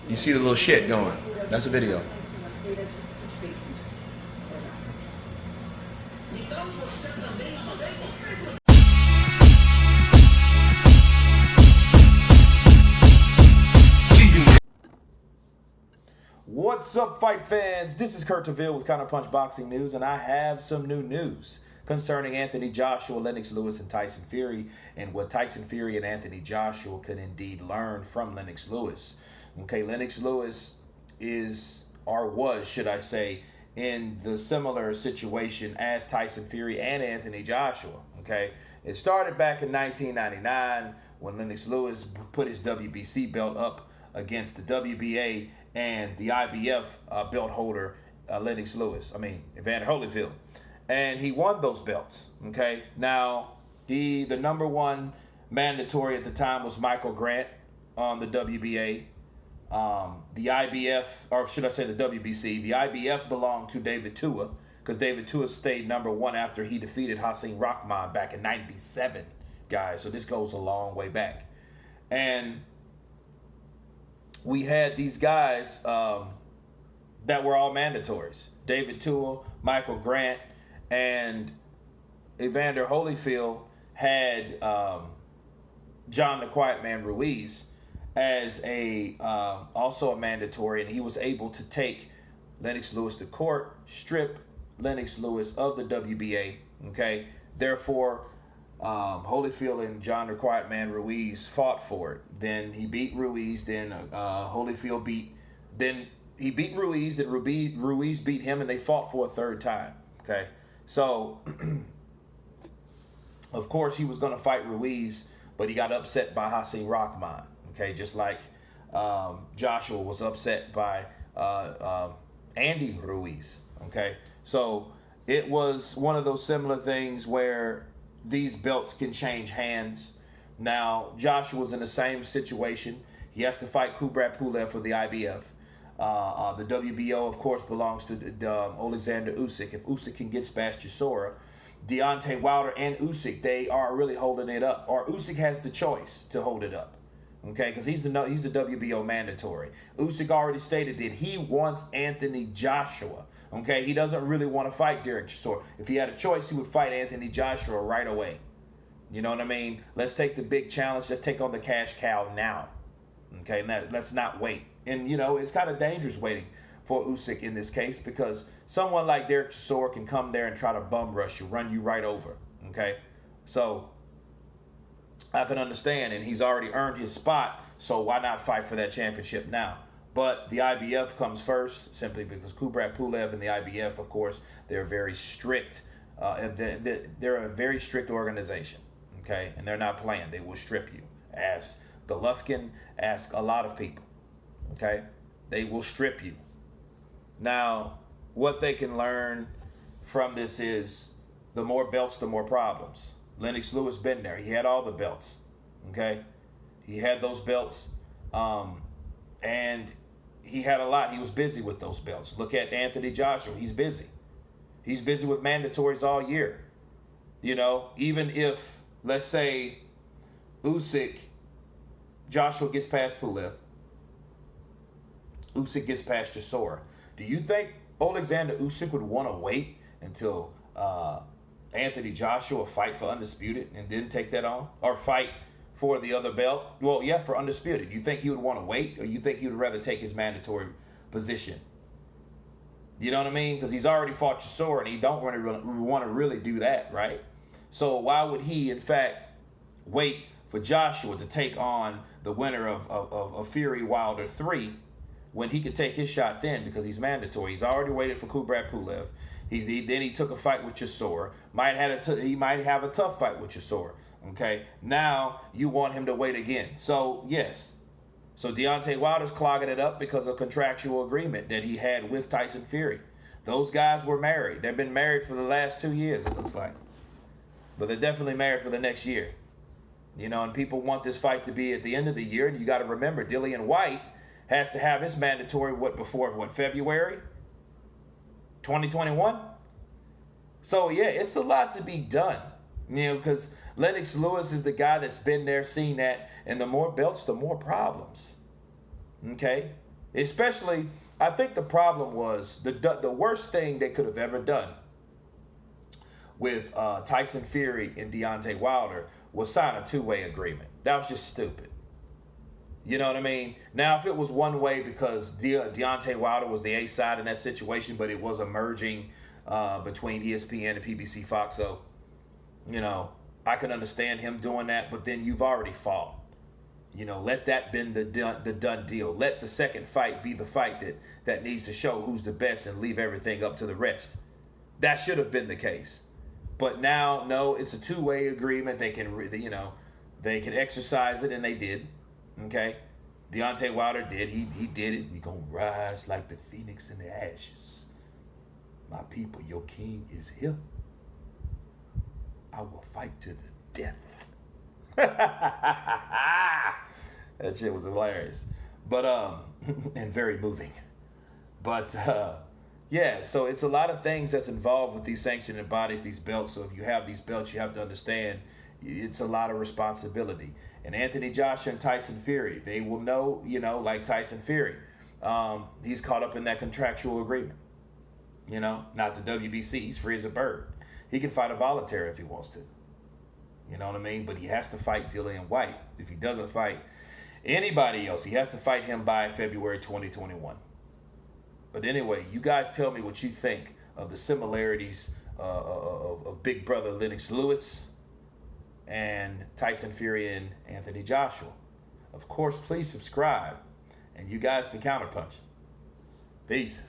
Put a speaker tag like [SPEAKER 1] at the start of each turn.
[SPEAKER 1] You see the little shit going. That's a video. What's up, fight fans? This is Kurt DeVille with Counterpunch Boxing News, and I have some new news concerning Anthony Joshua, Lennox Lewis, and Tyson Fury, and what Tyson Fury and Anthony Joshua could indeed learn from Lennox Lewis. Okay, Lennox Lewis is, or was, should I say, in the similar situation as Tyson Fury and Anthony Joshua. Okay, it started back in 1999 when Lennox Lewis put his WBC belt up against the WBA and the IBF belt holder, Evander Holyfield. And he won those belts, okay? Now, the number one mandatory at the time was Michael Grant on the WBA. The IBF, or should I say the WBC, the IBF belonged to David Tua, because David Tua stayed number one after he defeated Hasim Rahman back in 97, guys. So this goes a long way back. And we had these guys that were all mandatories. David Tua, Michael Grant, and Evander Holyfield had John the Quiet Man Ruiz as also a mandatory, and he was able to take Lennox Lewis to court, strip Lennox Lewis of the WBA. Okay, therefore, Holyfield and John the Quiet Man Ruiz fought for it. Then he beat Ruiz. Then Holyfield beat. Then he beat Ruiz. Then Ruiz beat him, and they fought for a third time. Okay, so of course he was going to fight Ruiz, but he got upset by Hasim Rahman. Okay, just like Joshua was upset by Andy Ruiz. Okay, so it was one of those similar things where these belts can change hands. Now, Joshua's in the same situation. He has to fight Kubrat Pulev for the IBF. The WBO, of course, belongs to Alexander Usyk. If Usyk can get past Chisora, Deontay Wilder and Usyk, they are really holding it up. Or Usyk has the choice to hold it up. Okay, because he's the WBO mandatory. Usyk already stated that he wants Anthony Joshua. Okay, he doesn't really want to fight Derek Chisora. If he had a choice, he would fight Anthony Joshua right away. You know what I mean? Let's take the big challenge. Let's take on the cash cow now. Okay, let's not wait. And, you know, it's kind of dangerous waiting for Usyk in this case, because someone like Derek Chisora can come there and try to bum rush you, run you right over. Okay, so I can understand, and he's already earned his spot, so why not fight for that championship now? But the IBF comes first, simply because Kubrat Pulev and the IBF, of course, they're very strict. They're a very strict organization, okay? And they're not playing. They will strip you. Ask Golovkin, ask a lot of people, okay? They will strip you. Now, what they can learn from this is the more belts, the more problems. Lennox Lewis been there. He had all the belts, okay? He had those belts, and he had a lot. He was busy with those belts. Look at Anthony Joshua. He's busy. He's busy with mandatories all year. You know, even if, let's say, Joshua gets past Pulev, Usyk gets past Chisora, do you think Alexander Usyk would want to wait until Anthony Joshua fight for undisputed and then take that on, or fight for the other belt? Well, yeah, for undisputed. You think he would want to wait, or you think he would rather take his mandatory position? You know what I mean? Because he's already fought Chisora, and he don't want to really do that, right? So why would he, in fact, wait for Joshua to take on the winner of Fury Wilder 3 when he could take his shot then, because he's mandatory? He's already waited for Kubrat Pulev. Then he took a fight with Chisora. He might have a tough fight with Chisora. Okay, now you want him to wait again. So yes, so Deontay Wilder's clogging it up because of contractual agreement that he had with Tyson Fury. Those guys were married. They've been married for the last 2 years, it looks like, but they're definitely married for the next year. You know, and people want this fight to be at the end of the year. And you got to remember, Dillian White has to have his mandatory February 2021. So yeah, it's a lot to be done. You know, because Lennox Lewis is the guy that's been there, seen that, and the more belts, the more problems. Okay? Especially, I think the problem was the worst thing they could have ever done with Tyson Fury and Deontay Wilder was sign a two-way agreement. That was just stupid. You know what I mean? Now, if it was one way because Deontay Wilder was the A side in that situation, but it was a merging between ESPN and PBC Fox, so, you know, I can understand him doing that, but then you've already fought. You know, let that be the done deal. Let the second fight be the fight that needs to show who's the best and leave everything up to the rest. That should have been the case. But now, no, it's a two-way agreement. They can, you know, they can exercise it, and they did. Okay? Deontay Wilder did. He did it. We gonna rise like the phoenix in the ashes. My people, your king is here. I will fight to the death. That shit was hilarious. But and very moving. But yeah, so it's a lot of things that's involved with these sanctioning bodies, these belts. So if you have these belts, you have to understand it's a lot of responsibility. And Anthony Joshua and Tyson Fury, they will know, you know, like Tyson Fury. He's caught up in that contractual agreement. You know, not the WBC. He's free as a bird. He can fight a voluntary if he wants to. You know what I mean? But he has to fight Dillian White. If he doesn't fight anybody else, he has to fight him by February 2021. But anyway, you guys tell me what you think of the similarities of Big Brother Lennox Lewis and Tyson Fury and Anthony Joshua. Of course, please subscribe. And you guys can counterpunch. Peace.